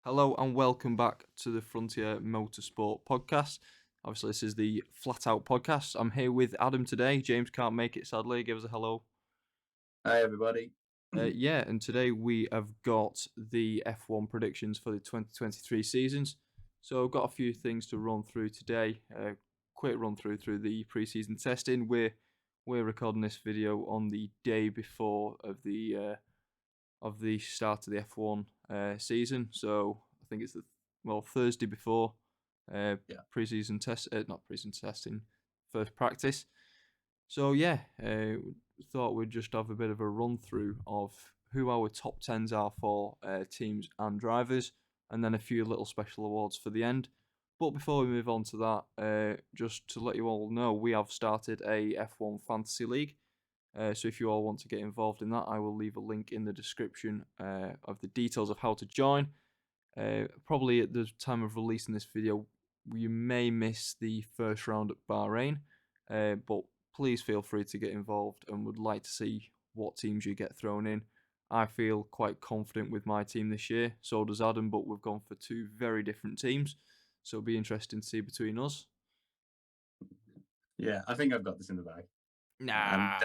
Hello and welcome back to the Frontiere Motorsport podcast. Obviously, this is the Flat Out podcast. I'm here with Adam today. James can't make it, sadly. Give us a hello. Hi, everybody. And today we have got the F1 predictions for the 2023 seasons. So I've got a few things to run through today. Quick run through the pre-season testing. We're recording this video on the day before of the start of the F1 season. So I think it's Thursday before Yeah. pre-season test, not pre-season testing, first practice. So thought we'd just have a bit of a run through of who our top tens are for teams and drivers, and then a few little special awards for the end. But before we move on to that, just to let you all know, we have started a F1 Fantasy League. So if you all want to get involved in that, I will leave a link in the description of the details of how to join. Probably at the time of releasing this video, you may miss the first round at Bahrain, but please feel free to get involved and would like to see what teams you get thrown in. I feel quite confident with my team this year, so does Adam, but we've gone for two very different teams, so it'll be interesting to see between us. Yeah, I think I've got this in the bag. Um, Nah,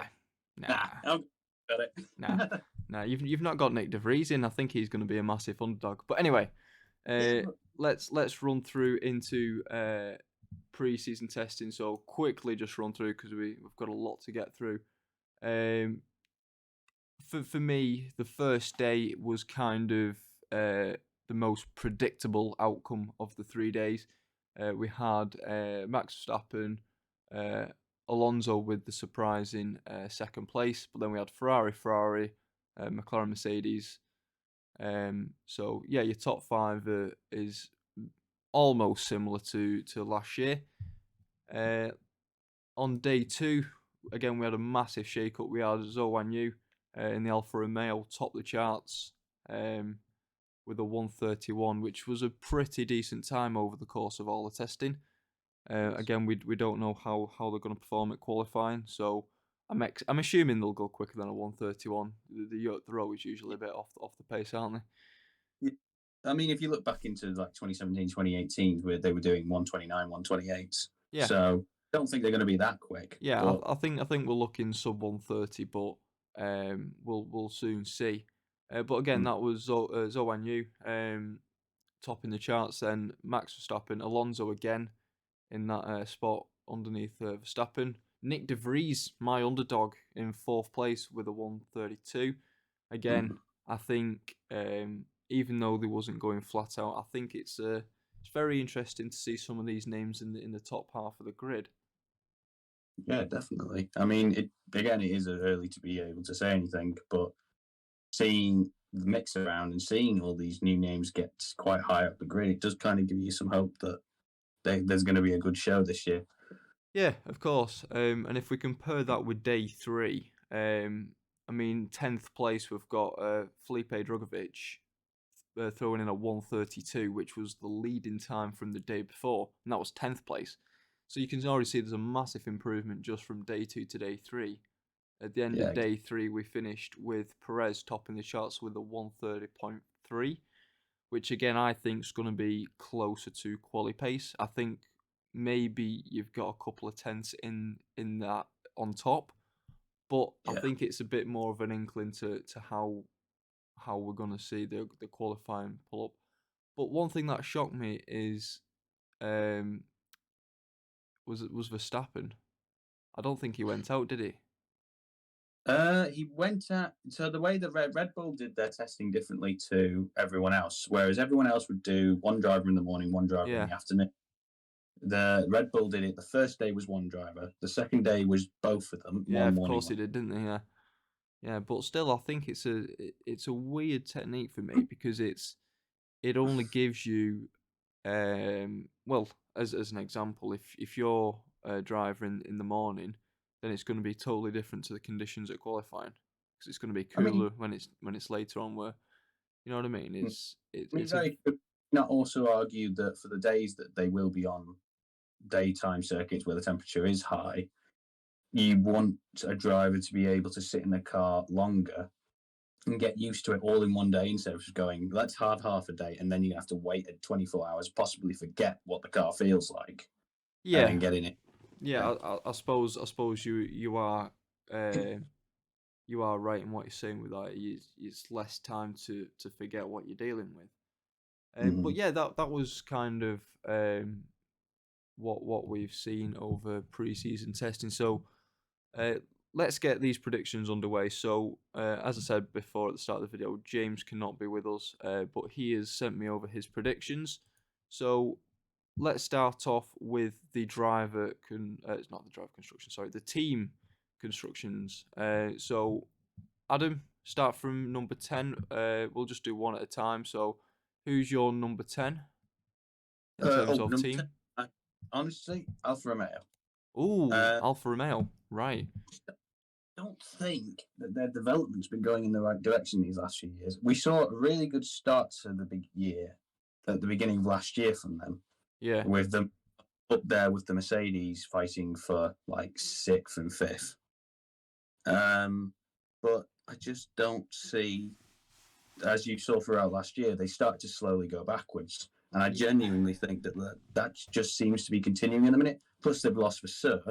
nah, nah. I've got Nah, it. nah. You've not got Nick De Vries in. I think he's going to be a massive underdog. But anyway, Yeah, let's run through into pre-season testing. So quickly, just run through because we've got a lot to get through. For me, the first day was kind of the most predictable outcome of the 3 days. We had Max Verstappen, uh, Alonso with the surprising second place, but then we had Ferrari, McLaren, Mercedes. Your top five is almost similar to last year. On day two, again we had a massive shake-up. We had Zhou Yu in the Alfa Romeo top the charts with a 1:31, which was a pretty decent time over the course of all the testing. Again, we don't know how they're going to perform at qualifying, so I'm assuming they'll go quicker than a 1:31. They're always usually a bit off the pace, aren't they? yeah. I mean, if you look back into like 2017, 2018, where they were doing 129, 128, Yeah, so I don't think they're going to be that quick. yeah. But I think we're looking sub 1:30, but we'll soon see. But again, that was Zhou Yu topping the charts. Then Max Verstappen, Alonso again in that spot underneath Verstappen. Nick De Vries, my underdog, in fourth place with a 1:32. Again, I think even though they wasn't going flat out, I think it's very interesting to see some of these names in the top half of the grid. yeah, definitely. I mean, it is early to be able to say anything, but seeing the mix around and seeing all these new names get quite high up the grid, it does kind of give you some hope that there's going to be a good show this year. Yeah, of course. And if we compare that with day three, I mean, 10th place, we've got Felipe Drugovich throwing in a 1:32, which was the leading time from the day before, and that was 10th place. So you can already see there's a massive improvement just from day two to day three. At the end of Yeah, day three, we finished with Perez topping the charts with a 1:30.3, which again I think is going to be closer to quali pace. I think maybe you've got a couple of tenths in that on top, but I yeah. think it's a bit more of an inkling to how we're going to see the qualifying pull up. But one thing that shocked me is um was Verstappen. I don't think he went out, did he? He went at so the way that Red Bull did their testing differently to everyone else, whereas everyone else would do one driver in the morning, one driver in Yeah, the afternoon. The Red Bull did it. The first day was one driver. The second day was both of them, yeah, one of morning, course one. he did, didn't he? Yeah, yeah. But still, I think it's a weird technique for me because it only gives you as an example, if you're a driver in the morning, then it's going to be totally different to the conditions at qualifying because it's going to be I mean, cooler when it's later on. Where you know what I mean? I mean, It's a very could not also argue that for the days that they will be on daytime circuits where the temperature is high, you want a driver to be able to sit in the car longer and get used to it all in one day instead of just going, let's have half a day, and then you have to wait at 24 hours, possibly forget what the car feels like, and Yeah, then get in it. yeah. Yeah. I suppose uh, you are right in what you're saying with that. It's less time to forget what you're dealing with. But Mm-hmm. yeah, that was kind of what we've seen over pre-season testing. So uh, let's get these predictions underway. So as I said before at the start of the video, James cannot be with us, but he has sent me over his predictions. So let's start off with the driver. It's not the driver construction. Sorry, the team constructions. So Adam, start from number 10. We'll just do one at a time. So who's your number 10 in terms of Number 10. team? Honestly, Alfa Romeo. Ooh, Uh, Alfa Romeo. Right. don't think that their development's been going in the right direction these last few years. We saw a really good start to the big year at the beginning of last year from them, Yeah. with them up there with the Mercedes fighting for like sixth and fifth. But I just don't see, as you saw throughout last year, they start to slowly go backwards. And I genuinely think that just seems to be continuing in a minute. Plus, they've lost for Sir,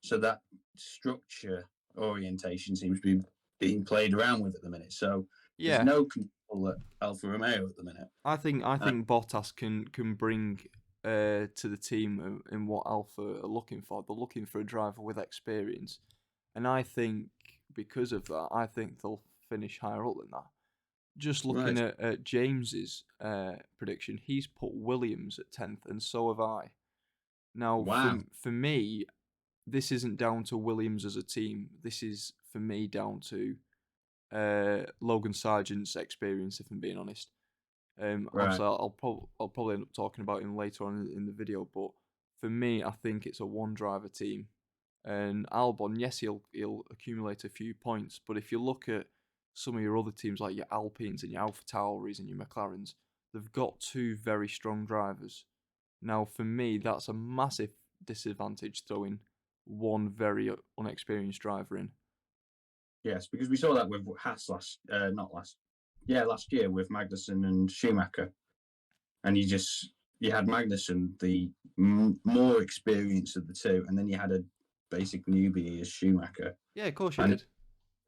so that structure orientation seems to be being played around with at the minute. So there's Yeah. no control at Alfa Romeo at the minute. I think Bottas can bring to the team in what Alpha are looking for. They're looking for a driver with experience, and I think because of that, I think they'll finish higher up than that. Just looking Right. at James's prediction, he's put Williams at 10th, and so have I. Now, for Wow. for me, this isn't down to Williams as a team. This is for me down to Logan Sargent's experience. If I'm being honest, Right. obviously I'll probably end up talking about him later on in the video. But for me, I think it's a one driver team. And Albon, yes, he'll accumulate a few points, but if you look at some of your other teams like your Alpines and your Alpha Tauris and your McLarens, they've got two very strong drivers. Now, for me, that's a massive disadvantage throwing one very unexperienced driver in. Yes, because we saw that with Haas not last, yeah, last year with Magnussen and Schumacher, and you had Magnussen, the more experienced of the two, and then you had a basic newbie as Schumacher, Yeah, of course you and did.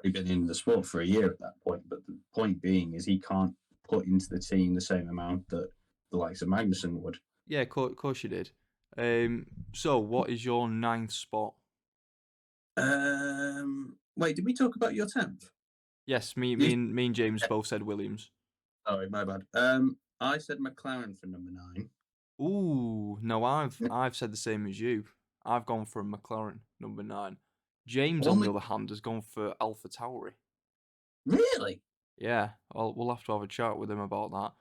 he'd been in the sport for a year at that point. But the point being is he can't put into the team the same amount that the likes of Magnussen would. Yeah, of course you did. So what is your ninth spot? Wait, did we talk about your 10th? Yes, me, You, me and me and James both said Williams. sorry, my bad. I said McLaren for number 9. Ooh, no, I've said the same as you. I've gone for McLaren number 9. James, on Only the other hand, has gone for Alpha Tauri. really? Yeah, we'll have to have a chat with him about that.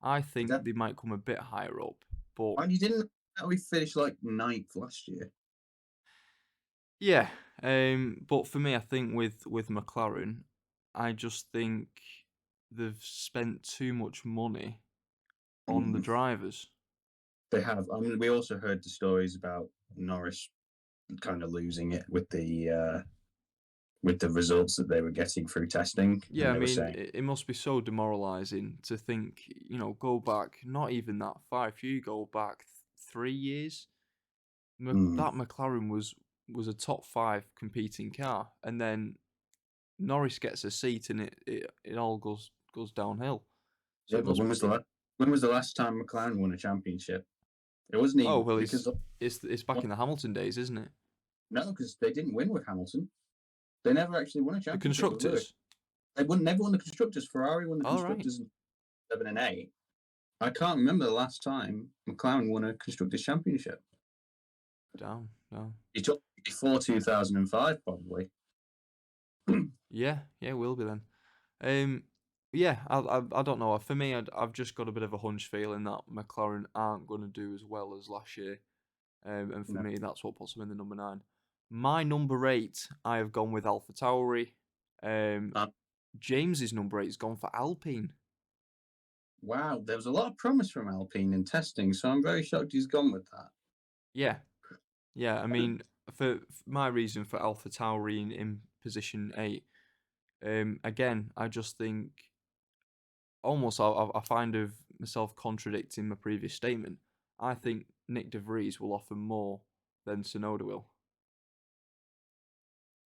I think That they might come a bit higher up, but why you didn't? We finished like ninth last year. yeah. But for me, I think with McLaren, I just think they've spent too much money on the Mm, drivers. they have. I mean, we also heard the stories about Norris kind of losing it with the results that they were getting through testing, Yeah, and I they were mean, saying, it must be so demoralizing to think, go back, not even that far. If you go back 3 years, mm, that McLaren was a top five competing car, and then Norris gets a seat, and it all goes downhill. So yeah. it But must. when was the last time McLaren won a championship? It wasn't Oh even well, because it's back in the Hamilton days, isn't it? no, because they didn't win with Hamilton. They never actually won a The championship with Lewis. constructors. Never won the constructors. Ferrari won the All right. constructors in 7 and 8. I can't remember the last time McLaren won a constructors championship. Down. It took before 2005, probably. Yeah, it will be then. Um, yeah, I don't know. For me, I've just got a bit of a hunch feeling that McLaren aren't going to do as well as last year. And for No. me, that's what puts them in the number 9. My number 8, I have gone with Alpha Tauri. Um, Um, James's number 8 has gone for Alpine. wow, there was a lot of promise from Alpine in testing, so I'm very shocked he's gone with that. Yeah, yeah. I mean, for my reason for Alpha Tauri in position 8 Again, I just think almost I find of myself contradicting my previous statement. I think Nick De Vries will offer more than Sonoda will.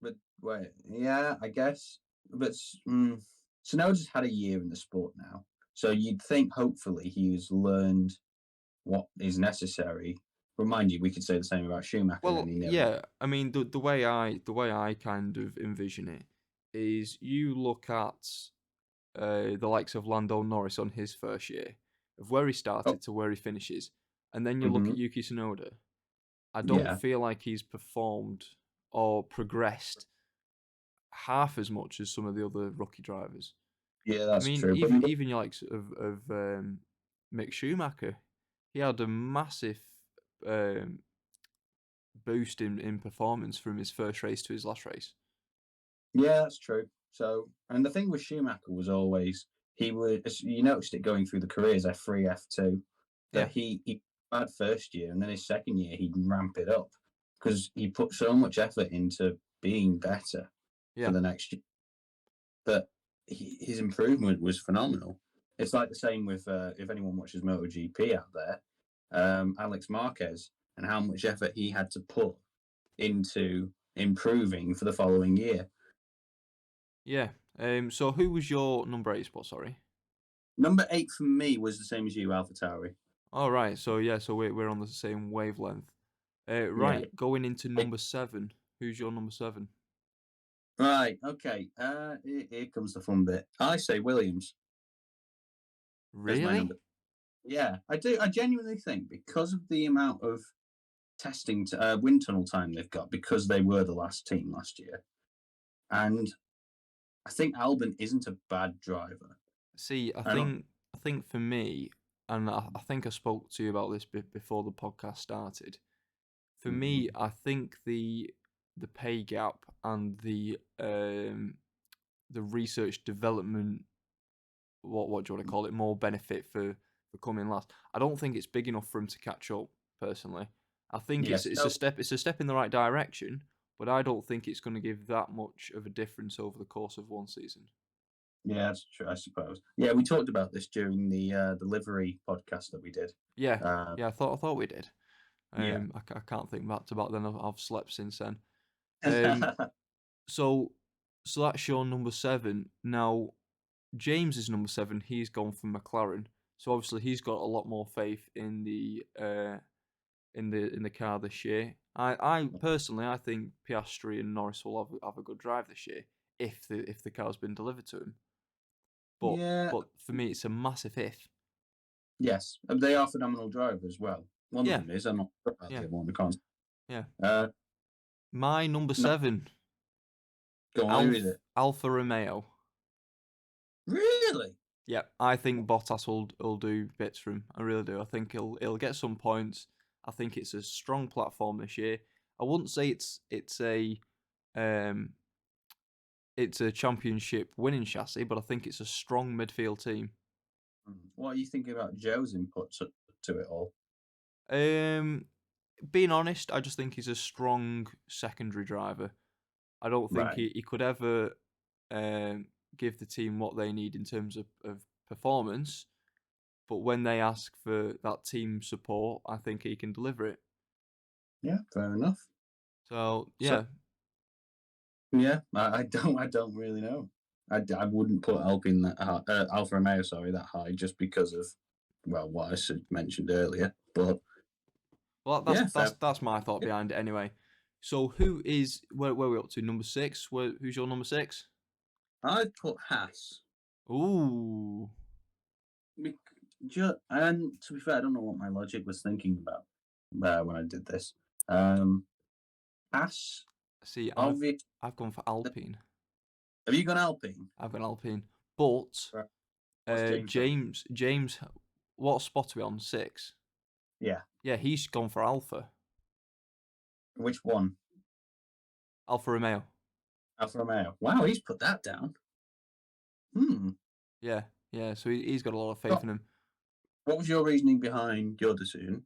But wait, yeah, I guess. But Sonoda's had a year in the sport now, so you'd think hopefully he's learned what is necessary. But mind you, we could say the same about Schumacher, and Well, he never. yeah, I mean the way I kind of envision it is you look at the likes of Lando Norris on his first year, of where he Oh, started to where he finishes, and then you look mm-hmm, at Yuki Tsunoda. I don't yeah, feel like he's performed or progressed half as much as some of the other rookie drivers. yeah, I that's mean, true. But even your likes of Mick Schumacher, he had a massive um, boost in performance from his first race to his last race. yeah, that's true. So, and the thing with Schumacher was always he would. You noticed it going through the careers F3, F2, Yeah, that he had first year, and then his second year he'd ramp it up because he put so much effort into being better for yeah, the next year that his improvement was phenomenal. It's like the same with if anyone watches MotoGP out there, Alex Marquez and how much effort he had to put into improving for the following year. yeah. So who was your number 8 spot? Sorry. Number 8 for me was the same as you, AlphaTauri. All right. So yeah. So we're on the same wavelength. Yeah. Right. Going into number 7. Who's your number 7? Right. Okay. Here comes the fun bit. I say Williams as my Really? number. Yeah, I do. I genuinely think because of the amount of wind tunnel time they've got, because they were the last team last year, and I think Albon isn't a bad driver. See, I I don't. think I think for me, and I think I spoke to you about this before the podcast started. For me, Mhm. I think the pay gap and the research development, what do you want to call it, more benefit for coming last. I don't think it's big enough for him to catch up. Personally, I think Yes. No. it's a step in the right direction, but I don't think it's going to give that much of a difference over the course of one season. Yeah, that's true. I suppose. Yeah, we talked about this during the livery podcast that we did. Yeah, Uh, yeah, I thought we did. yeah. I can't think back to back then. I've slept since then. Um, so so that's your number 7. Now James is number 7. He's gone from McLaren, so obviously he's got a lot more faith in the car this year. I personally I think Piastri and Norris will have a good drive this year if the car's been delivered to him. But yeah. but for me it's a massive if. Yes, they are phenomenal drivers as well. One of Yeah, them is. I'm not sure about yeah, the other one. I can't. yeah. Uh, My number no, 7, go on. Who is it? Alfa Romeo. Really? Yeah, I think Bottas will do bits for him. I really do. I think he'll get some points. I think it's a strong platform this year. I wouldn't say um it's a championship winning chassis, but I think it's a strong midfield team. What are you thinking about Joe's input to it all? Um, Being honest, I just think he's a strong secondary driver. I don't think Right. he could ever um give the team what they need in terms of performance. But when they ask for that team support, I think he can deliver it. Yeah, fair enough. So So yeah, yeah, I don't really know. I wouldn't put Alpine that high, Alfa Romeo, sorry, that high just because of well what I mentioned earlier. But well that's yeah, that's fair. that's my thought behind it anyway. So who is where are we up to? Number 6. Who's your number 6? I'd put Haas. Ooh, And to be fair, I don't know what my logic was thinking about when I did this. Haas, see, obviously. I've gone for Alpine. Have you gone Alpine? I've gone Alpine, but Right. What's James done? James, what spot are we on? 6. Yeah. Yeah, he's gone for Alpha Which one? Alfa Romeo. Alfa Romeo. Wow, he's put that down. Hmm. Yeah, yeah. So he's got a lot of faith What, in him. what was your reasoning behind your decision?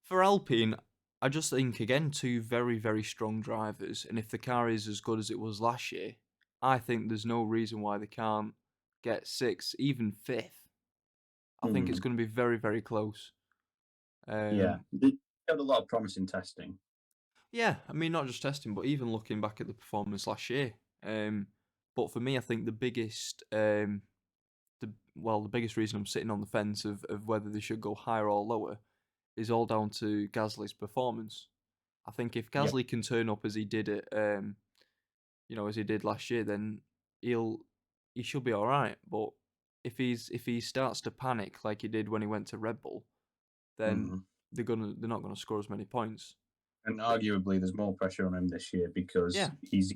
For Alpine, I just think again 2 very very strong drivers, and if the car is as good as it was last year, I think there's no reason why they can't get sixth, even fifth. I think it's Hmm. going to be very, very close. Yeah, Um, they had a lot of promising testing. yeah, I mean, not just testing, but even looking back at the performance last year. But for me, I think the biggest, the biggest reason I'm sitting on the fence of whether they should go higher or lower is all down to Gasly's performance. I think if Yeah, Gasly can turn up as he did it, as he did last year, then he'll he should be all right. But if he starts to panic like he did when he went to Red Bull, then hmm they're not gonna score as many points. and arguably there's more pressure on him this year because Yeah, he's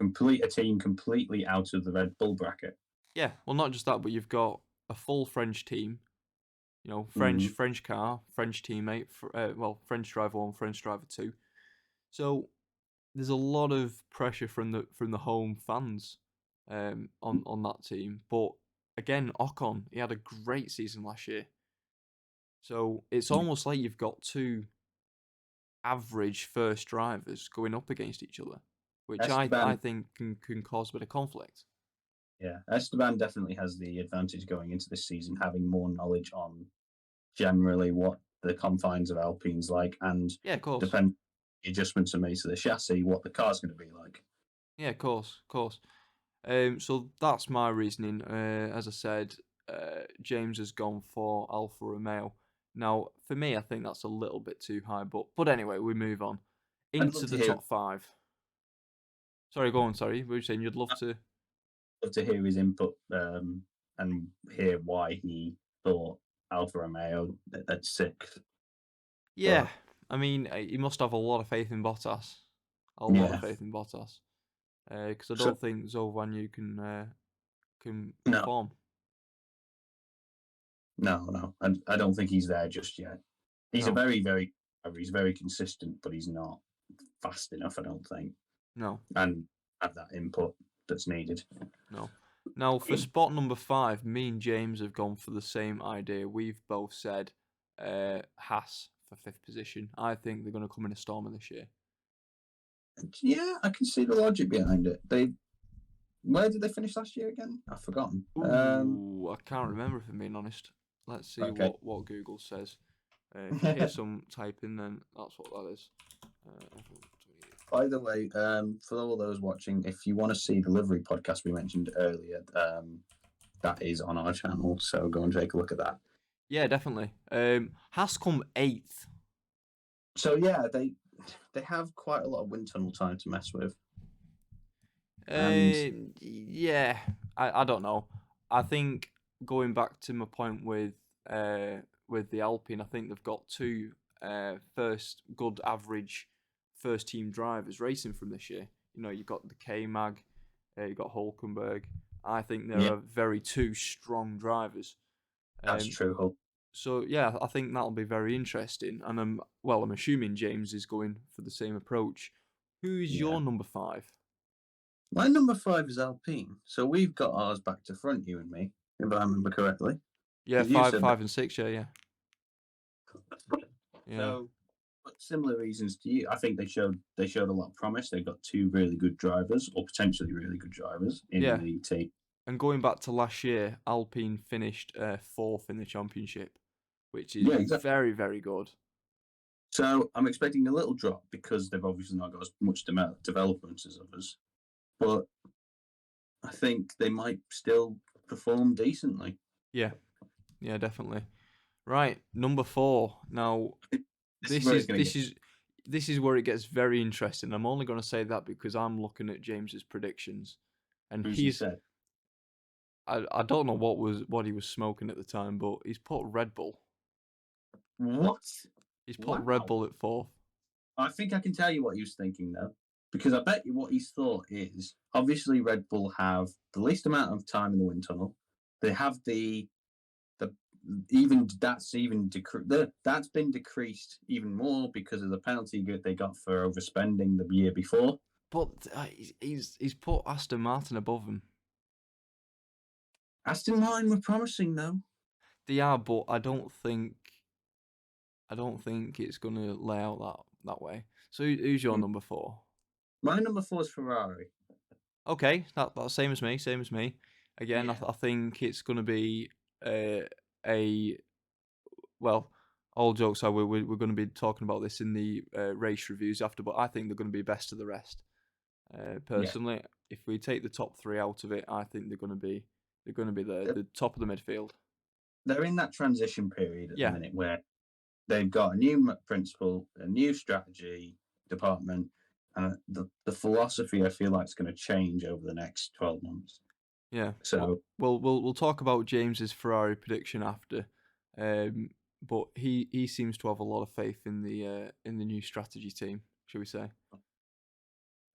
a team completely out of the Red Bull bracket. yeah. Well, not just that, but you've got a full French team. You know, Hmm. French car, French teammate. French driver one, French driver two. So there's a lot of pressure from the home fans on that team. But again, Ocon, he had a great season last year. So it's Yeah. almost like you've got two average first drivers going up against each other, which I Esteban, think can cause a bit of conflict. yeah, Esteban definitely has the advantage going into this season, having more knowledge on generally what the confines of Alpine's like, and Yeah, of course. depend the adjustments are made to the chassis, what the car's going to be like. Yeah, of course, of course. So that's my reasoning. As I said, James has gone for Alfa Romeo. Now, for me, I think that's a little bit too high, but anyway, we move on I'd into love to the hear top five. Sorry, go on. Sorry, were you saying you'd love to? his input and hear why he thought Alfa Romeo at sixth. Yeah, But I mean, he must have a lot of faith in Bottas. A lot of yeah, faith in Bottas. Because I so don't think Zolvanyu can no, perform. no, I don't think he's there just yet. He's a No, he's very consistent, but he's not fast enough. I don't think, no, and have that input that's needed. no. Now for spot number five, me and James have gone for the same idea. We've both said Haas for fifth position. I think they're going to come in a stormer this year. Yeah, I can see the logic behind it. They Where did they finish last year again? I've forgotten. Ooh, I can't remember if I'm being honest. Let's see Okay. what Google says. If you hear some typing, then that's what that is. By the way, for all those watching, if you want to see the livery podcast we mentioned earlier, that is on our channel. So go and take a look at that. Yeah, definitely. Has come eighth. So yeah, they have quite a lot of wind tunnel time to mess with, and Yeah, I don't know. I think going back to my point with the Alpine, I think they've got two first good average first team drivers racing from this year. You know, you've got the K Mag, you've got Hulkenberg. I think there yeah, are very two strong drivers. that's Um, true. so yeah, I think that'll be very interesting. And I'm assuming James is going for the same approach. Who's Yeah, your number five? my number five is Alpine. So we've got ours back to front, you and me, if I remember correctly, Yeah, because you said that. five, and six. Yeah, yeah, yeah, So similar reasons to you. I think they showed a lot of promise. They've got two really good drivers, or potentially really good drivers in yeah. the team. And going back to last year, Alpine finished fourth in the championship, which is Yeah, exactly. very, very good. So I'm expecting a little drop because they've obviously not got as much development as others. But I think they might still perform decently. Yeah, yeah, definitely. Right, number four. Now, This is this where it's is going to this get. is this is where it gets very interesting. I'm only going to say that because I'm looking at James's predictions, and Who's he said? I don't know what he was smoking at the time, but he's put Red Bull. What? He's put Red Wow. Bull at fourth. I think I can tell you what he was thinking though, because I bet you what he's thought is obviously Red Bull have the least amount of time in the wind tunnel. They have the even that's been decreased even more because of the penalty they got for overspending the year before. But he's put Aston Martin above him. Aston Martin were promising though. They are, but I don't think it's gonna lay out that way. So who's your Mm. number four? My number four is Ferrari. Okay, that's same as me. Same as me. Again, Yeah. I think it's going to be a well. All jokes are, we're going to be talking about this in the race reviews after, but I think they're going to be best of the rest. Yeah. Personally, if we take the top three out of it, I think they're going to be the top of the midfield. They're in that transition period at the Yeah, minute where they've got a new principal, a new strategy department, and the philosophy I feel like is going to change over the next 12 months. yeah. Well, So, we'll talk about James's Ferrari prediction after, um, but he seems to have a lot of faith in the new strategy team, shall we say?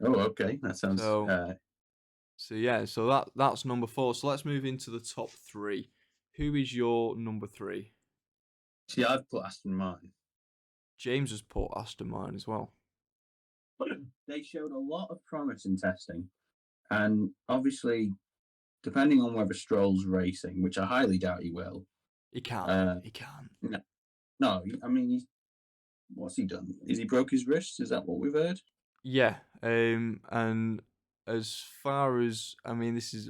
oh, okay, that sounds. So so yeah, so that's number four. So let's move into the top three. Who is your number three? See, I've put Aston Martin. James has put Aston Martin as well. They showed a lot of promise in testing, and obviously, depending on whether Stroll's racing, which I highly doubt he will. He can't. Uh, He can't. no, no, I mean, what's he done? Is he broke his wrist? Is that what we've heard? Yeah. And as far as I mean, this is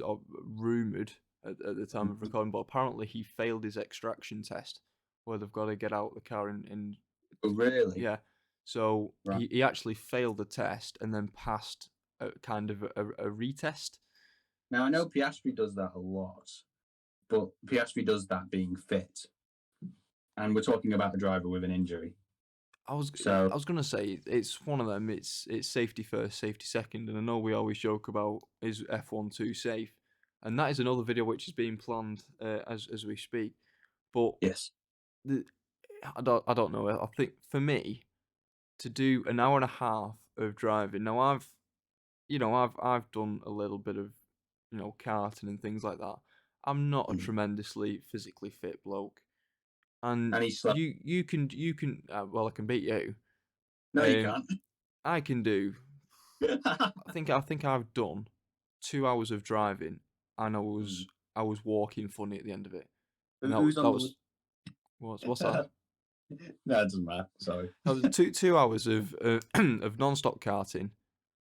rumored at the time of recording, but apparently he failed his extraction test, where they've got to get out the car and Oh, really? yeah. So Right. he actually failed the test and then passed a kind of a retest. Now I know Piastri does that a lot, but Piastri does that being fit, and we're talking about a driver with an injury. I was So I was gonna say it's one of them. It's safety first, safety second, and I know we always joke about is F1 too safe, and that is another video which is being planned as we speak. But yes, the, I don't know. I think for me to do an hour and a half of driving. Now I've done a little bit of karting and things like that. I'm not a Mhm. tremendously physically fit bloke, and And he's slow. you can well I can beat you. No, you Um, can't. I can do. I think I've done 2 hours of driving, and I was walking funny at the end of it, and Who's that on the lead? was what's that? No, it doesn't matter. Sorry. That was two hours of of non-stop karting,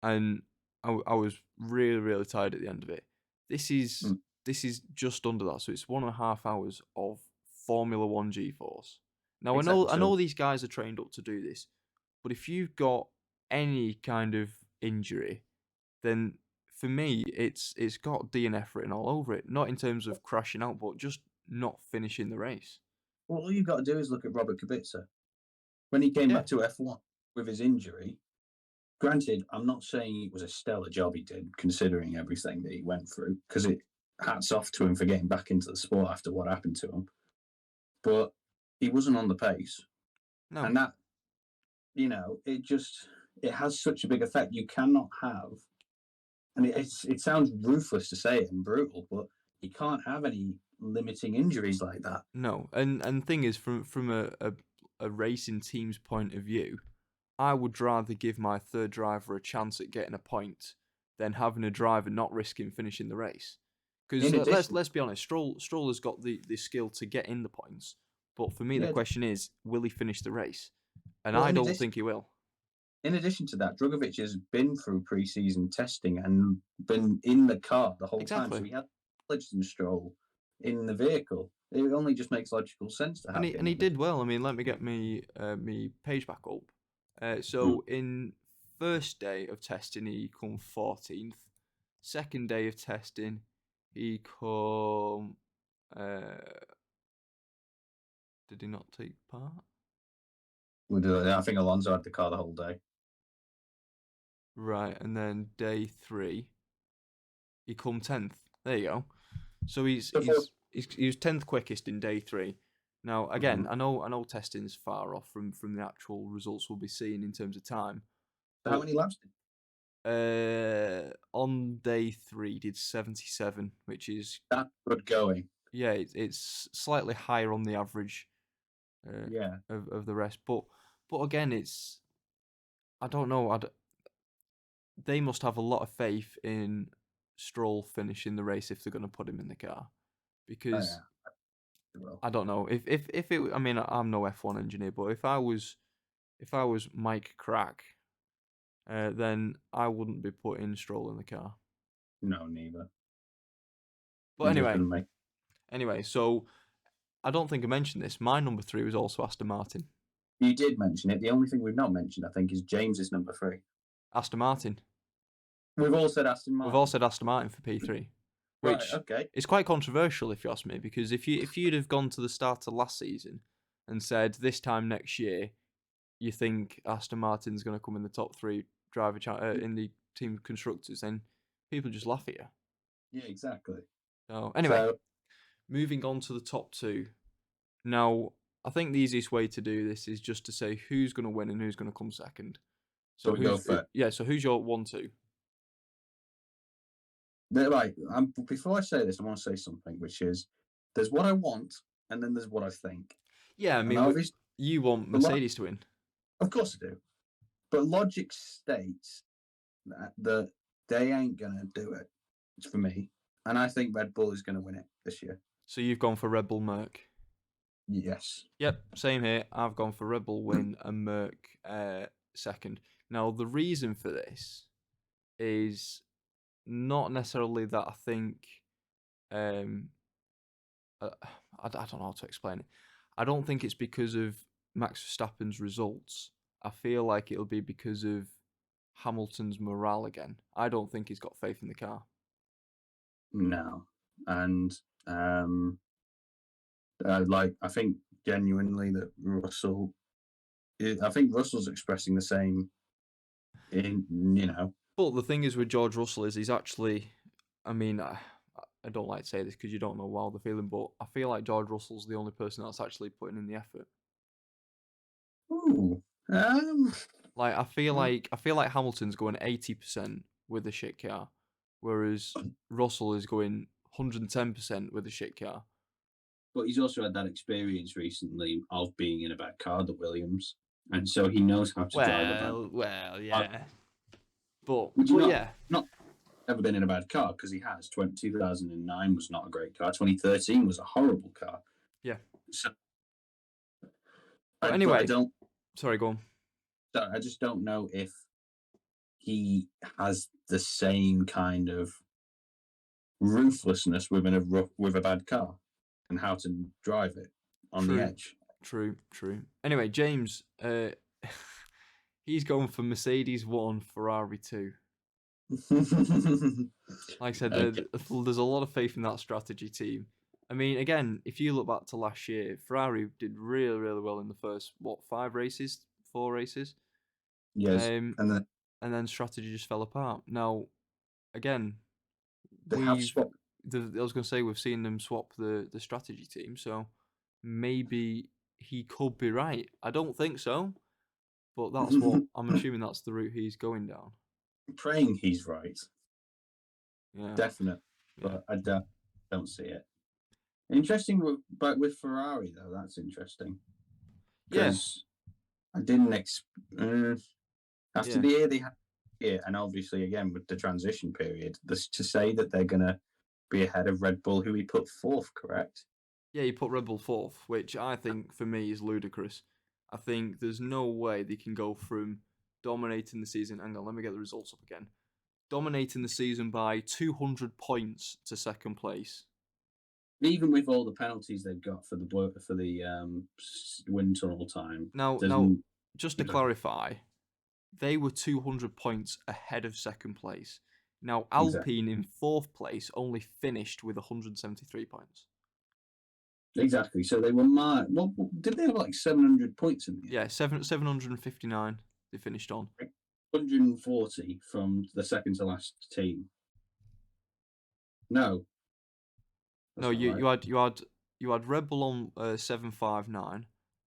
and I was really tired at the end of it. This is Mm, this is just under that, so it's 1.5 hours of Formula One G-force. Now exactly. I So know these guys are trained up to do this, but if you've got any kind of injury, then for me it's got DNF written all over it. Not in terms of crashing out, but just not finishing the race. well, all you've got to do is look at Robert Kubica when he came Yeah, back to F1 with his injury. Granted, I'm not saying it was a stellar job he did, considering everything that he went through, because it hats off to him for getting back into the sport after what happened to him. But he wasn't on the pace, no, and that it has such a big effect. You cannot have, and it sounds ruthless to say it and brutal, but you can't have any limiting injuries like that. no. And thing is, from a racing team's point of view, I would rather give my third driver a chance at getting a point than having a driver not risking finishing the race. Because In addition, let's be honest, Stroll has got the skill to get in the points, but for me the yeah, question is, will he finish the race? And well, I don't think he will. in addition to that, Drugovic has been through pre-season testing and been in the car the whole time, so Exactly. he had knowledge and Stroll in the vehicle. It only just makes logical sense to And have him he in the. did well. I mean, let me get me page back up. Mm. So in first day of testing, he come 14th. Second day of testing, he come. Uh, did he not take part? I think Alonso had the car the whole day. Right, and then day three, he come 10th. There you go. So he was 10th quickest in day three. Now again, Mhm. I know testing's far off from the actual results we'll be seeing in terms of time, So how but many laps did on day three he did 77, which is that good going? yeah, it's slightly higher on the average Yeah. of the rest. But again, it's I don't know. They must have a lot of faith in Stroll finishing the race if they're going to put him in the car, Oh, because yeah. Well, I don't know if it. I mean, I'm no F1 engineer, but if I was Mike Crack, then I wouldn't be putting Stroll in the car. No, neither. But He just doesn't make. anyway, so I don't think I mentioned this. My number 3 was also Aston Martin. You did mention it. The only thing we've not mentioned, I think, is James's number 3. Aston Martin. We've all said Aston We've all Martin. said Aston Martin for P3, Right. which Okay. is quite controversial if you ask me, because if you'd have gone to the start of last season and said this time next year you think Aston Martin's going to come in the top 3 in the team constructors, then people just laugh at you. Yeah, exactly. So anyway, moving on to the top 2. Now, I think the easiest way to do this is just to say who's going to win and who's going to come second. So we go first. So who's your 1-2? Right. Before I say this, I want to say something, which is there's what I want, and then there's what I think. Yeah, I mean, you want Mercedes to win. Of course I do. But logic states that they ain't going to do it for me. And I think Red Bull is going to win it this year. So you've gone for Red Bull Merc? Yes. Yep, same here. I've gone for Red Bull win and Merc second. Now, the reason for this is not necessarily that I think... I don't know how to explain it. I don't think it's because of Max Verstappen's results. I feel like it'll be because of Hamilton's morale again. I don't think he's got faith in the car. No. And I think genuinely that Russell's expressing the same But the thing is with George Russell is he's actually, I mean, I don't like to say this because you don't know how they're feeling, but I feel like George Russell's the only person that's actually putting in the effort. Ooh. Like I feel like Hamilton's going 80% with a shit car, whereas Russell is going 110% with a shit car. But he's also had that experience recently of being in a bad car, the Williams, and so he knows how to drive a bad. Well, yeah. But not ever been in a bad car because he has. 2009 was not a great car. 2013 was a horrible car. Yeah. So, anyway, but sorry, go on. I just don't know if he has the same kind of ruthlessness with a bad car and how to drive it on the edge. True. Anyway, James, he's going for Mercedes 1, Ferrari 2. Like I said, there's a lot of faith in that strategy team. I mean, again, if you look back to last year, Ferrari did really, really well in the first, 4 races? Yes, and then strategy just fell apart. Now, again, have swapped. I was going to say we've seen them swap the strategy team, so maybe he could be right. I don't think so, but that's what I'm assuming. That's the route he's going down. I'm praying he's right. Yeah, definite, but I don't see it. Interesting, but with Ferrari though, that's interesting. Because I didn't after the year they had here, and obviously again with the transition period, to say that they're gonna be ahead of Red Bull, who he put 4th, correct? Yeah, he put Red Bull 4th, which I think for me is ludicrous. I think there's no way they can go from dominating the season. Hang on, let me get the results up again. Dominating the season by 200 points to second place. Even with all the penalties they've got for the wind tunnel time. Now, just to clarify, they were 200 points ahead of second place. Now, Alpine in 4th place only finished with 173 points. Exactly. So they were did they have like 700 points in the end? Yeah, 759 they finished on. 140 from the second to last team. No. No, you had Red Bull on 759,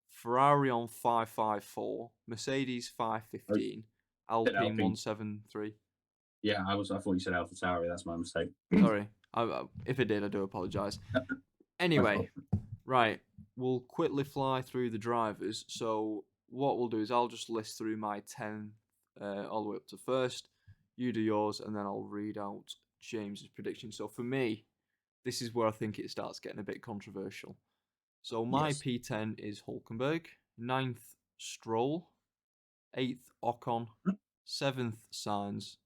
Ferrari on 554, Mercedes 515, Alpine 173. Yeah, I thought you said AlphaTauri. That's my mistake. Sorry, if it did, I do apologise. Anyway, right, we'll quickly fly through the drivers. So what we'll do is I'll just list through my 10 all the way up to first. You do yours, and then I'll read out James's prediction. So for me, this is where I think it starts getting a bit controversial. So my P10 is Hülkenberg, 9th Stroll, 8th Ocon, 7th Sainz,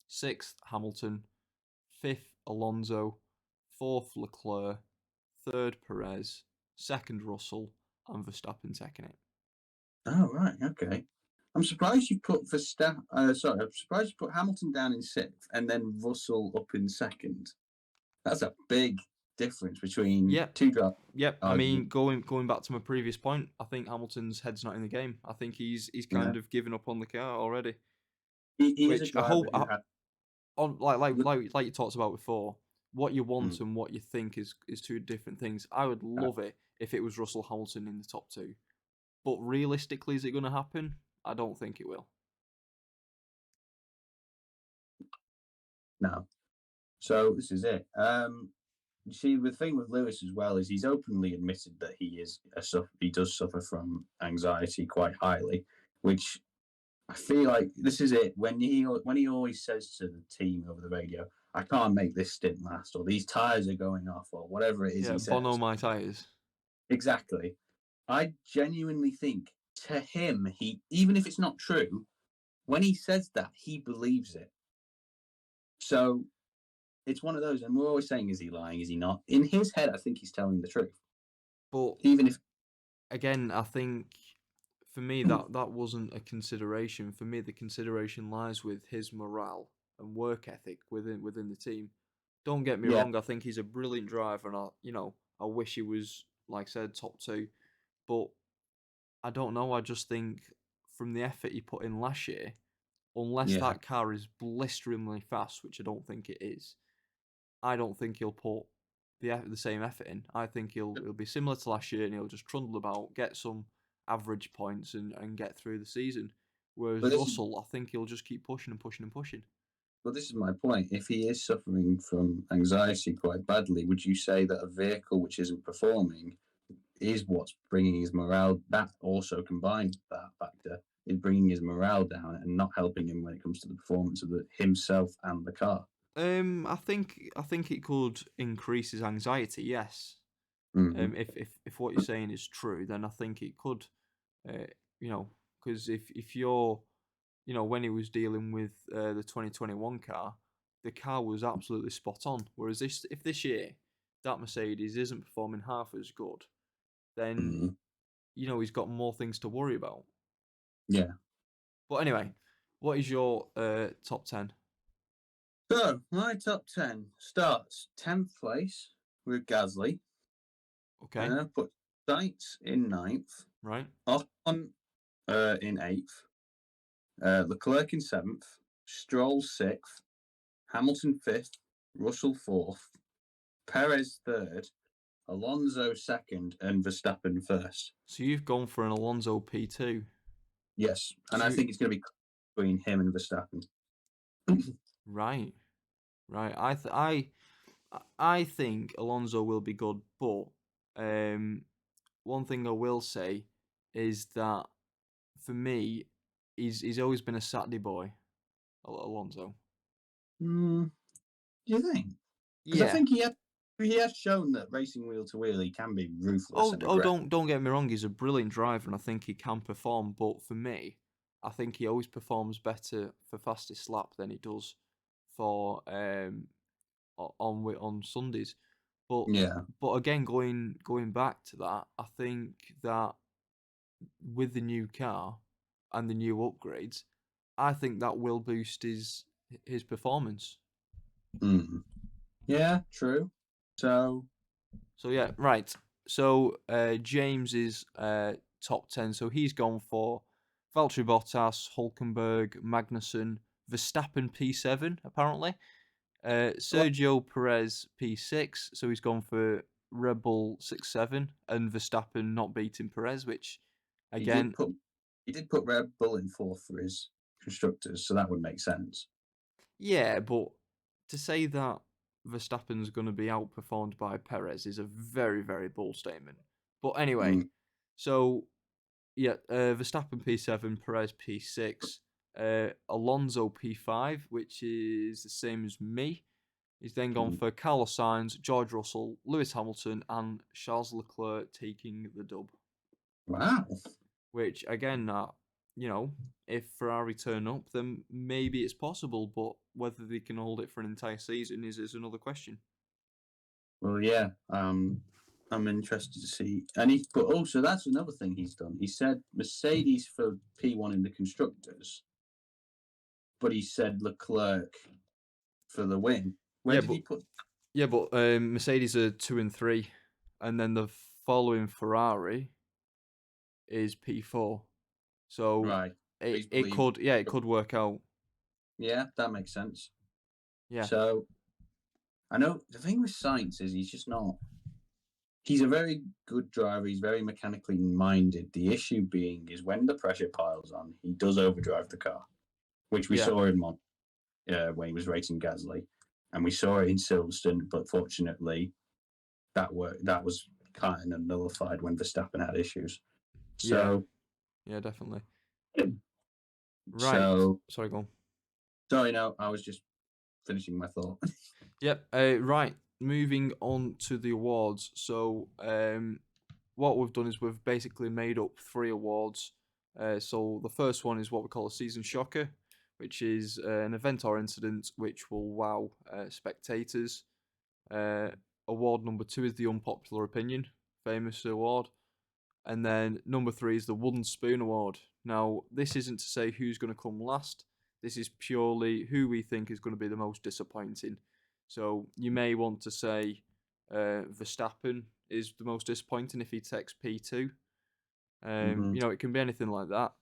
6th Hamilton, fifth Alonso, fourth Leclerc, third Perez, second Russell, and Verstappen taking it. Oh, right. Okay. I'm surprised you put Sorry, I'm surprised you put Hamilton down in sixth and then Russell up in second. That's a big difference between Yep, two drivers. yep. I mean, going back to my previous point, I think Hamilton's head's not in the game. I think he's Yeah, kind of given up on the car already. he is a Which I driver hope, who had. on like you talked about before, what you want Mm, and what you think is two different things. I would love it if it was Russell Hamilton in the top two, but realistically, is it going to happen? I don't think it will. no. So this is it. You see, the thing with Lewis as well is he's openly admitted that he does suffer from anxiety quite highly, which I feel like this is it when he always says to the team over the radio, "I can't make this stint last," or "These tires are going off," or whatever it is Yeah, he Bono says. my tires. Exactly. I genuinely think to him, he even if it's not true, when he says that, he believes it. So it's one of those, and we're always saying, "Is he lying? Is he not?" In his head, I think he's telling the truth, But even if. again, I think for me that wasn't a consideration. For me, the consideration lies with his morale and work ethic within the team. Don't get me Yeah, wrong. I think he's a brilliant driver, and I wish he was, like I said, top two. But I don't know. I just think from the effort he put in last year, unless yeah. that car is blisteringly fast, which I don't think it is, I don't think he'll put the same effort in. I think he'll be similar to last year, and he'll just trundle about, get some average points, and get through the season. Whereas But this is Russell, I think he'll just keep pushing and pushing and pushing. but this is my point. If he is suffering from anxiety quite badly, would you say that a vehicle which isn't performing is what's bringing his morale? That also combined with that factor is bringing his morale down and not helping him when it comes to the performance of himself and the car. I think it could increase his anxiety. Yes. Mm-hmm. If what you're saying is true, then I think it could. Uh, you know, because if you're, when he was dealing with the 2021 car, the car was absolutely spot on. Whereas if this year that Mercedes isn't performing half as good, then Mm-hmm. he's got more things to worry about. Yeah. But anyway, what is your top 10? So my top 10 starts 10th place with Gasly. Okay, Put Sainz in ninth. right. Ocon in eighth. Leclerc in seventh. Stroll sixth. Hamilton fifth. Russell fourth. Perez third. Alonso second. And Verstappen first. So you've gone for an Alonso P2. Yes. And So I think it's going to be between him and Verstappen. right, right. I think Alonso will be good, but one thing I will say is that for me, he's always been a Saturday boy, Alonso. Do you think? Because I Yeah. think he has shown that racing wheel to wheel he can be ruthless Oh, and oh, aggressive. don't get me wrong. He's a brilliant driver, and I think he can perform. But for me, I think he always performs better for fastest lap than he does for on Sundays. But Yeah. again, going back to that, I think that with the new car and the new upgrades, I think that will boost his performance. Mm. Yeah, true. So, So yeah, right. So James is top 10. So he's gone for Valtteri Bottas, Hulkenberg, Magnussen, Verstappen P7 apparently. well, Sergio Perez P6. So he's gone for Red Bull 6-7 and Verstappen not beating Perez, which he did again, put he did put Red Bull in fourth for his constructors, so that would make sense. yeah, but to say that Verstappen's going to be outperformed by Perez is a very, very bold statement. But anyway, Mm. so yeah, Verstappen P7, Perez P6, Alonso P5, which is the same as me. He's then gone Mm. for Carlos Sainz, George Russell, Lewis Hamilton, and Charles Leclerc taking the dub. Wow. Which again, if Ferrari turn up, then maybe it's possible. But whether they can hold it for an entire season is another question. Well, yeah. I'm interested to see. But also that's another thing he's done. He said Mercedes for P1 in the constructors, but he said Leclerc for the win. Where Yeah, did but he put? Mercedes are 2 and 3, and then the following Ferrari is P4. So Right. He's it believed. could work out. Yeah, that makes sense. Yeah, So I know the thing with Sainz is he's just not. He's a very good driver. He's very mechanically minded. The issue being is when the pressure piles on, he does overdrive the car, which we yeah, saw in when he was racing Gasly, and we saw it in Silverstone. But fortunately, that was kind of nullified when Verstappen had issues. yeah, So, yeah, definitely. Right. so Sorry, go on. sorry. No, I was just finishing my thought. Yep. Right. Moving on to the awards. So, what we've done is we've basically made up 3 awards. So the first one is what we call a season shocker, which is an event or incident which will wow spectators. Uh, Award number 2 is the unpopular opinion, famous award. And then number 3 is the wooden spoon award. Now, this isn't to say who's going to come last. This is purely who we think is going to be the most disappointing. So you may want to say Verstappen is the most disappointing if he takes P2. Mm-hmm. It can be anything like that.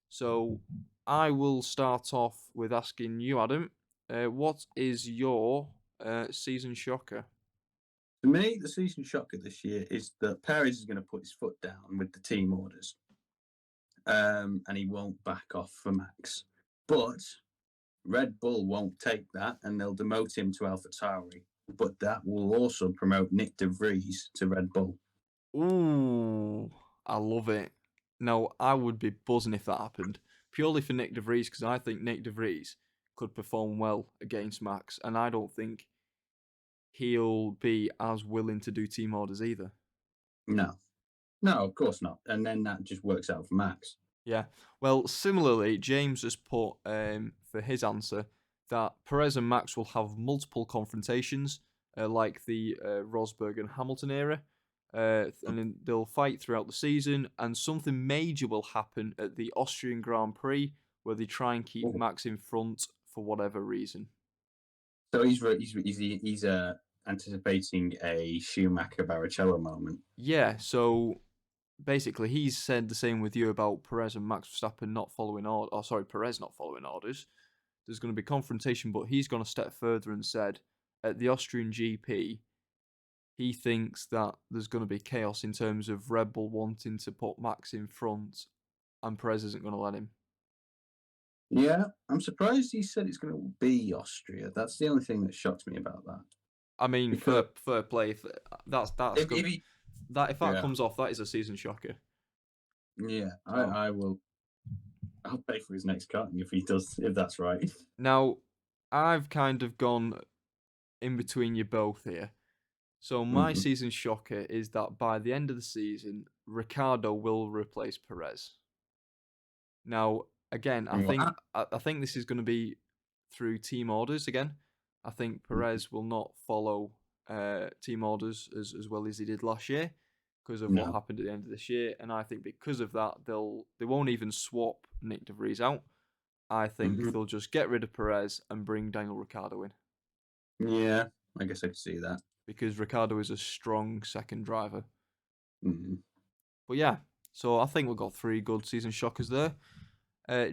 So I will start off with asking you, Adam, what is your season shocker? For me, the season shocker this year is that Perez is going to put his foot down with the team orders, and he won't back off for Max. But Red Bull won't take that, and they'll demote him to AlphaTauri. But that will also promote Nick De Vries to Red Bull. Ooh, I love it. No, I would be buzzing if that happened. Purely for Nick De Vries, because I think Nick De Vries could perform well against Max, and I don't think he'll be as willing to do team orders either. No, no, of course not. And then that just works out for Max. Yeah. Well, similarly, James has put for his answer that Perez and Max will have multiple confrontations, like the Rosberg and Hamilton era, and then they'll fight throughout the season, and something major will happen at the Austrian Grand Prix where they try and keep Oh. Max in front for whatever reason. So he's anticipating a Schumacher Barrichello moment. Yeah. So basically, he's said the same with you about Perez and Max Verstappen not following orders. Oh, sorry, Perez not following orders. There's going to be confrontation, but he's gone a step further and said at the Austrian GP, he thinks that there's going to be chaos in terms of Red Bull wanting to put Max in front, and Perez isn't going to let him. Yeah, I'm surprised he said it's going to be Austria. That's the only thing that shocked me about that. I mean, Because fair play. If that comes off, that is a season shocker. Yeah, So. I will. I'll pay for his next cutting if he does. If that's right. Now, I've kind of gone in between you both here. So my season shocker is that by the end of the season, Ricciardo will replace Perez. Now, again, I think this is going to be through team orders again. I think Perez will not follow team orders as well as he did last year because of what happened at the end of this year, and I think because of that, they won't even swap Nick De Vries out. I think they'll just get rid of Perez and bring Daniel Ricciardo in. Yeah, I guess I could see that. Because Ricciardo is a strong second driver. Mm-hmm. But yeah, so I think we've got 3 good season shockers there.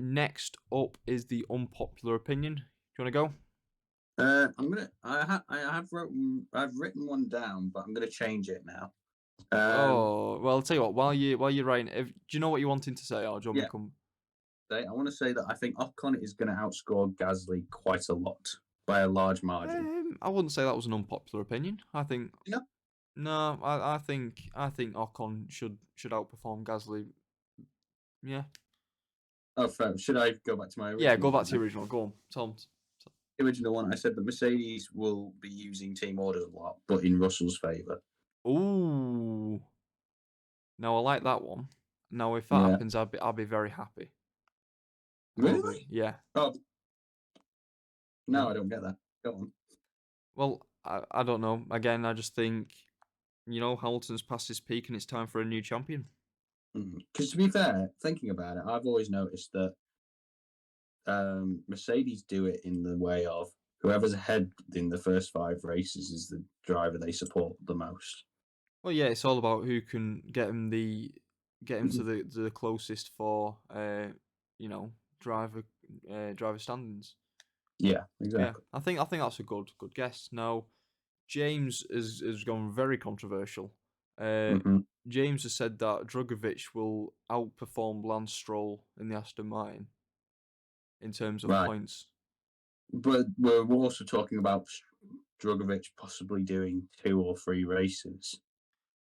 Next up is the unpopular opinion. Do you want to go? I'm gonna. I've written one down, but I'm gonna change it now. Well, I'll tell you what. While you're writing, do you know what you're wanting to say, or do you want me to come? I want to say that I think Ocon is going to outscore Gasly quite a lot by a large margin. I wouldn't say that was an unpopular opinion. I think. Yeah. No, I think Ocon should outperform Gasly. Yeah. Oh, should I go back to my original? Yeah, go back to the original. Go on, Tom. The original one, I said that Mercedes will be using team orders a lot, but in Russell's favour. Ooh. Now I like that one. Now if that happens, I'll be very happy. Really? Yeah. Oh, Yeah. no, I don't get that. Go on. Well, I don't know. Again, I just think, Hamilton's past his peak and it's time for a new champion. Because to be fair, thinking about it, I've always noticed that Mercedes do it in the way of whoever's ahead in the first 5 races is the driver they support the most. Well, yeah, it's all about who can get him to the closest for driver driver standings. Yeah, Yeah, exactly. I think that's a good guess. Now, James has gone very controversial. Uh, hmm James has said that Drugovich will outperform Lance Stroll in the Aston Martin in terms of Right. points. But we're also talking about Drugovich possibly doing 2 or 3 races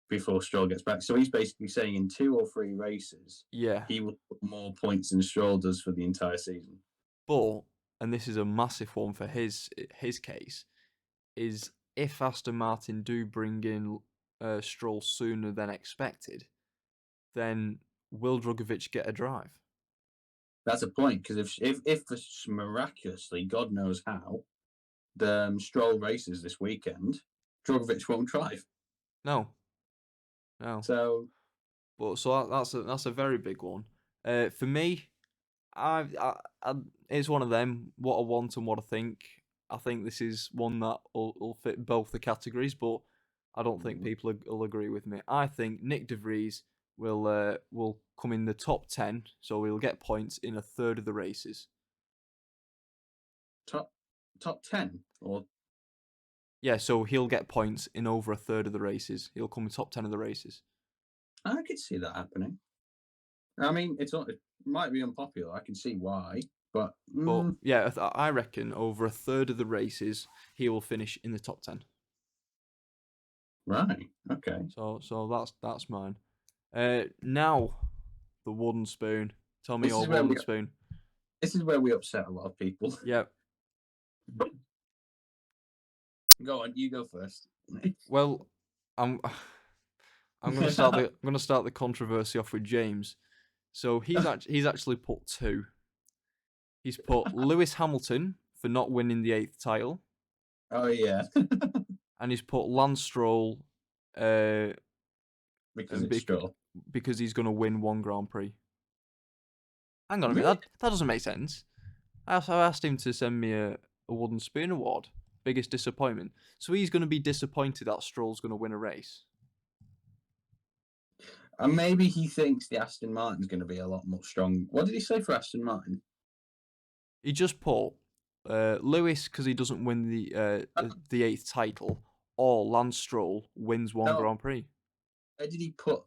before Stroll gets back. So he's basically saying in 2 or 3 races, Yeah, he will put more points than Stroll does for the entire season. but and this is a massive one for his case is if Aston Martin do bring in Stroll sooner than expected, then will Drugovich get a drive? That's a point because if miraculously, God knows how, the Stroll races this weekend, Drugovich won't drive. No, no. So But so that's a very big one. For me, I it's one of them. What I want and what I think. I think this is one that will fit both the categories, but I don't think people will agree with me. I think Nick De Vries will come in the top 10, so he'll get points in a third of the races. top 10 or Yeah, so he'll get points in over a third of the races. He'll come in top 10 of the races. I could see that happening. I mean, it might be unpopular. I can see why, but But yeah, I reckon over a third of the races he will finish in the top 10. right, okay. So that's mine. Now the wooden spoon. Tell me This your is where we wooden spoon. this is where we upset a lot of people. Yeah. Go on, you go first. Well, I'm I'm gonna start the controversy off with James. So he's actually put two. He's put Lewis Hamilton for not winning the 8th title, Oh yeah, and he's put Lance Stroll uh, because it's Stroll. because he's gonna win one Grand Prix. Hang on a Really? minute, that doesn't make sense. I asked him to send me a wooden spoon award. Biggest disappointment. So he's going to be disappointed that Stroll's going to win a race. And maybe he thinks the Aston Martin's going to be a lot more strong. What did he say for Aston Martin? He just put Lewis because he doesn't win the 8th title, or Lance Stroll wins one Grand Prix. Where did he put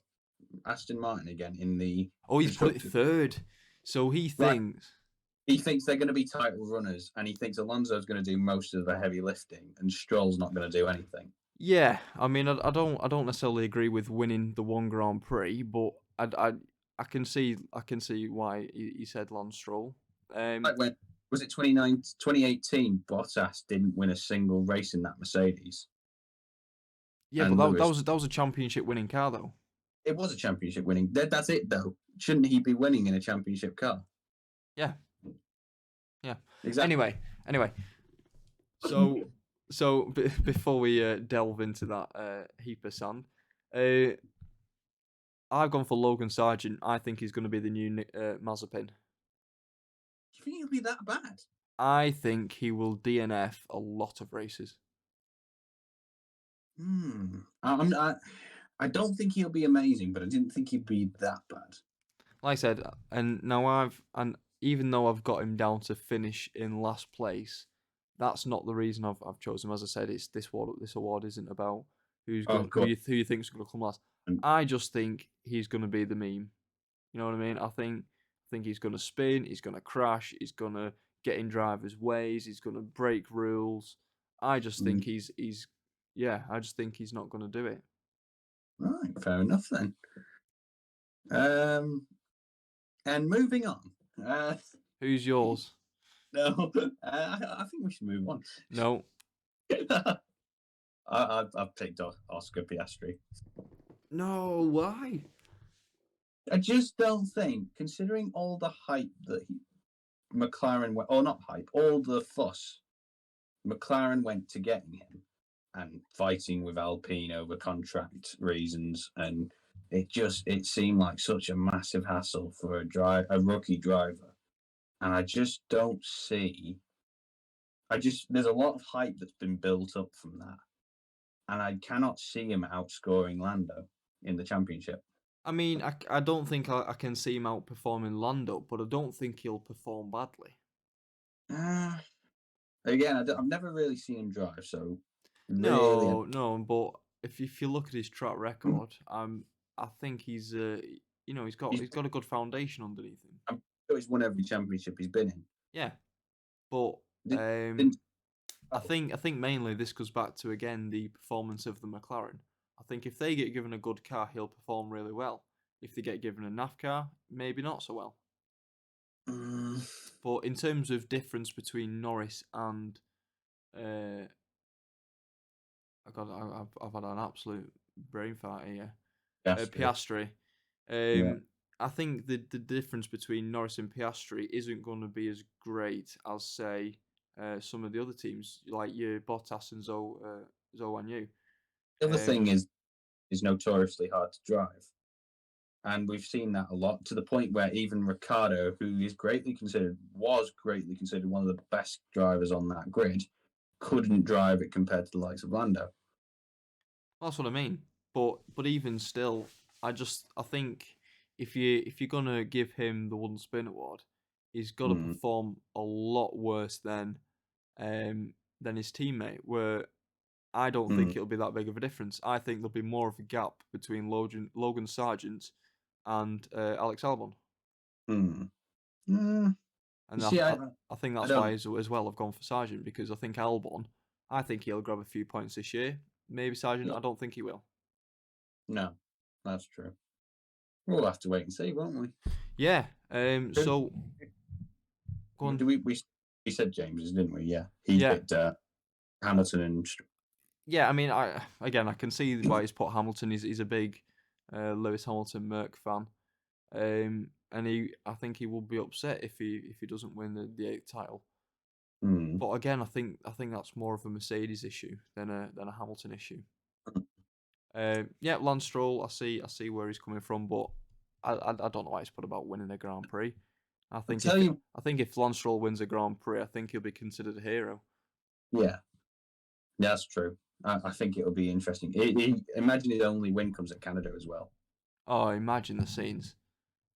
Aston Martin again in the? Oh, he's put it third. So he thinks. He thinks they're going to be title runners, and he thinks Alonso's going to do most of the heavy lifting, and Stroll's not going to do anything. Yeah, I mean, I don't necessarily agree with winning the one Grand Prix, but I can see why he said Lance Stroll. Like when was it 2018? Bottas didn't win a single race in that Mercedes. Yeah, and but that was a championship winning car though. It was a championship winning. That's it though. Shouldn't he be winning in a championship car? Yeah. Yeah. Exactly. Anyway. So before we delve into that heap of sand, I've gone for Logan Sargent. I think he's going to be the new Mazepin. You think he'll be that bad? I think he will DNF a lot of races. I don't think he'll be amazing, but I didn't think he'd be that bad. Like I said, and now even though I've got him down to finish in last place, that's not the reason I've chosen him. As I said, it's this award isn't about who you think is going to come last. I just think he's going to be the meme. You know what I mean? I think he's going to spin, he's going to crash, he's going to get in drivers' ways, he's going to break rules. I just think I just think he's not going to do it. Right, fair enough then. And moving on. Who's yours? No, I think we should move on. No. I've picked Oscar Piastri. No, why? I just don't think, considering all the hype McLaren went, or not hype, all the fuss McLaren went to getting him and fighting with Alpine over contract reasons, and it seemed like such a massive hassle for a rookie driver, and I just don't see. There's a lot of hype that's been built up from that, and I cannot see him outscoring Lando in the championship. I mean, I don't think I can see him outperforming Lando, but I don't think he'll perform badly. Uh, Again, I've never really seen him drive, so really, No, but if you look at his track record, I think he's he's he's, got a good foundation underneath him. I'm sure he's won every championship he's been in. Yeah, but Did, um, didn't, I think mainly this goes back to again the performance of the McLaren. I think if they get given a good car, he'll perform really well. If they get given a NAF car, maybe not so well. um, But in terms of difference between Norris and uh, I've had an absolute brain fart here. Piastri. Yeah. I think the difference between Norris and Piastri isn't going to be as great as say some of the other teams like your Bottas and Zhou and you. The other thing is notoriously hard to drive. And we've seen that a lot to the point where even Ricardo, who was greatly considered one of the best drivers on that grid, couldn't drive it compared to the likes of Lando. That's what I mean. But even still, I think if you're gonna give him the one spin award, he's got to Mm, perform a lot worse than his teammate. Where I don't think mm, it'll be that big of a difference. I think there'll be more of a gap between Logan Sargent and Alex Albon, mm, mm. You and see, I think I that's why don't. as well I've gone for Sargent because I think Albon, I think he'll grab a few points this year. Maybe Sargent, Yeah, I don't think he will. no, that's true. We'll have to wait and see, won't we? Yeah. Who- So go on. Do we said James's, didn't we? Yeah, he Yeah. picked Hamilton and Yeah. I mean, I can see why he's put Hamilton. He's a big Lewis Hamilton Merc fan. And I think he will be upset if he doesn't win the eighth title. mm, But again, I think that's more of a Mercedes issue than a Hamilton issue. Yeah, Lance Stroll, I see where he's coming from, but I don't know why he's put about winning a Grand Prix. I'll tell you. I think if Lance Stroll wins a Grand Prix, I think he'll be considered a hero. Yeah, that's true. I think it'll be interesting. Imagine his only win comes at Canada as well. Oh, imagine the scenes.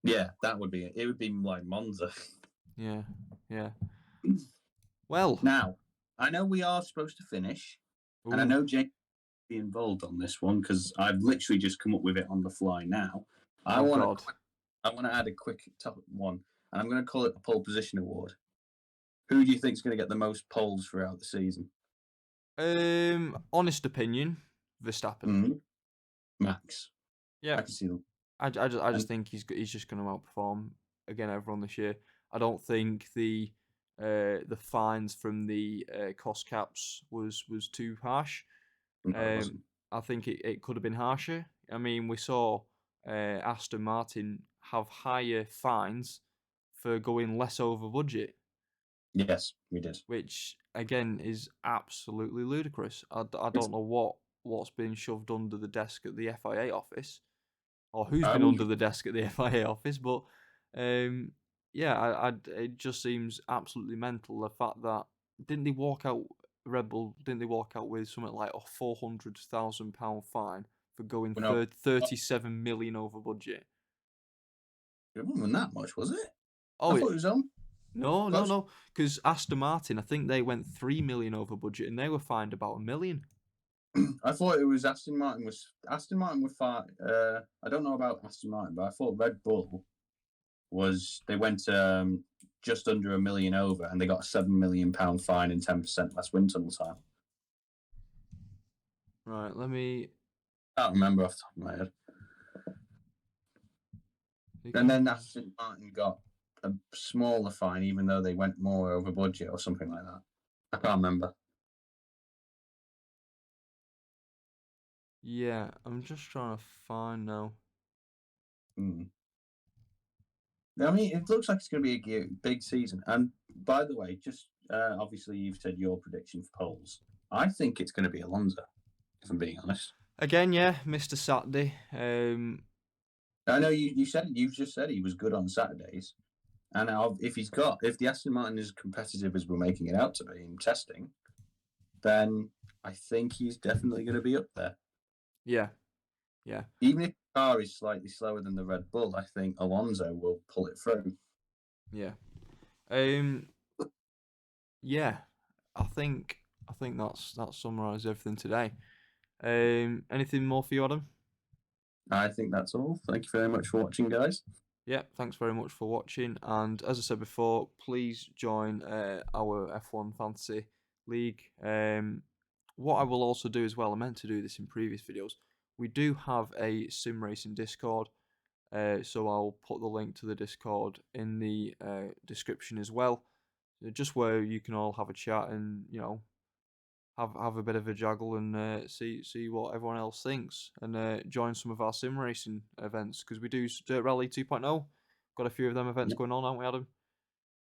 Yeah, that would be it. It would be like Monza. Yeah, yeah. Well, Now, I know we are supposed to finish, and I ooh, know James will be involved on this one because I've literally just come up with it on the fly now. I oh want God. to I want to add a quick top one, and I'm going to call it the pole position award. Who do you think is going to get the most poles throughout the season? Honest opinion, Verstappen. Mm-hmm. Max. Yeah, I can see them. I And just think he's just going to outperform again everyone this year. I don't think the fines from the cost caps was too harsh. no, it wasn't. I think it could have been harsher. I mean, we saw Aston Martin have higher fines for going less over budget, Yes, we did. which again is absolutely ludicrous. I It's, don't know what's been shoved under the desk at the FIA office or who's I been will. under the desk at the FIA office, but um, yeah, it just seems absolutely mental the fact that didn't they walk out Red Bull? Didn't they walk out with something like a £400,000 fine for going Well, no, 37 million over budget? it wasn't that much, was it? Oh, I thought it was on close. no, because Aston Martin, I think they went 3 million over budget and they were fined about 1 million. I thought it was Aston Martin was far. I don't know about Aston Martin, but I thought Red Bull was they went just under £1 million over, and they got a £7 million fine and 10% less wind tunnel time. Right, let me. I can't remember off the top of my head. And then Aston Martin got a smaller fine, even though they went more over budget or something like that. I can't remember. Yeah, I'm just trying to find now. Hmm. I mean, it looks like it's going to be a big season. And by the way, just obviously you've said your prediction for polls. I think it's going to be Alonso, if I'm being honest. Again, yeah, Mr. Saturday. I know you've just said he was good on Saturdays, and if the Aston Martin is competitive as we're making it out to be in testing, then I think he's definitely going to be up there. Yeah, yeah, Even if the car is slightly slower than the Red Bull, I think Alonso will pull it through. yeah. Yeah, I think that summarizes everything today. Anything more for you, Adam? I think that's all. Thank you very much for watching, guys. Yeah, thanks very much for watching. And as I said before, please join our F1 Fantasy League. What I will also do as well, I meant to do this in previous videos. We do have a sim racing Discord, so I'll put the link to the Discord in the description as well. Just where you can all have a chat and have a bit of a juggle and see what everyone else thinks and join some of our sim racing events because we do Dirt Rally 2.0. Got a few of them events Yep, going on, aren't we, Adam?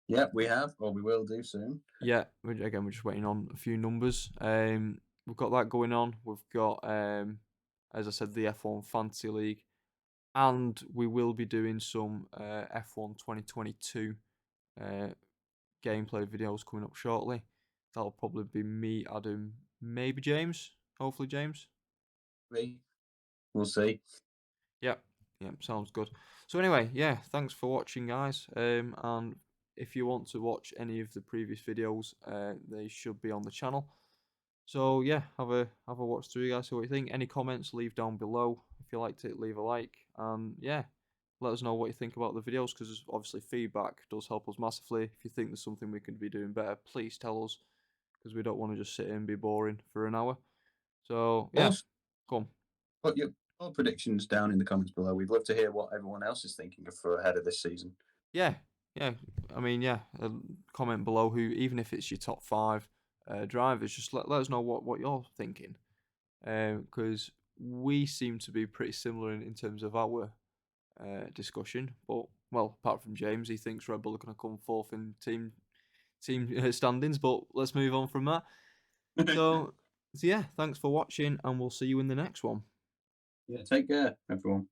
yep, we have, or we will do soon. Yeah, we're just waiting on a few numbers. We've got that going on. We've got, as I said, the F1 Fantasy League, and we will be doing some F1 2022 uh, gameplay videos coming up shortly. That'll probably be me, Adam, maybe James. Hopefully, James. We'll see. Yep, yep, sounds good. So anyway, yeah, thanks for watching, guys. And if you want to watch any of the previous videos, they should be on the channel. So yeah, have a watch through, guys. See what you think. Any comments, leave down below. If you liked it, leave a like. And yeah, let us know what you think about the videos because obviously feedback does help us massively. If you think there's something we could be doing better, please tell us because we don't want to just sit here and be boring for an hour. So yeah, Also, come. put your predictions down in the comments below. We'd love to hear what everyone else is thinking of for ahead of this season. Yeah, yeah. I mean, yeah. Comment below who, even if it's your top 5 drivers, just let us know what you're thinking, because we seem to be pretty similar in terms of our discussion. But well, apart from James, he thinks Red Bull are going to come fourth in team standings. But let's move on from that. So, so yeah, thanks for watching, and we'll see you in the next one. Yeah, take care, everyone.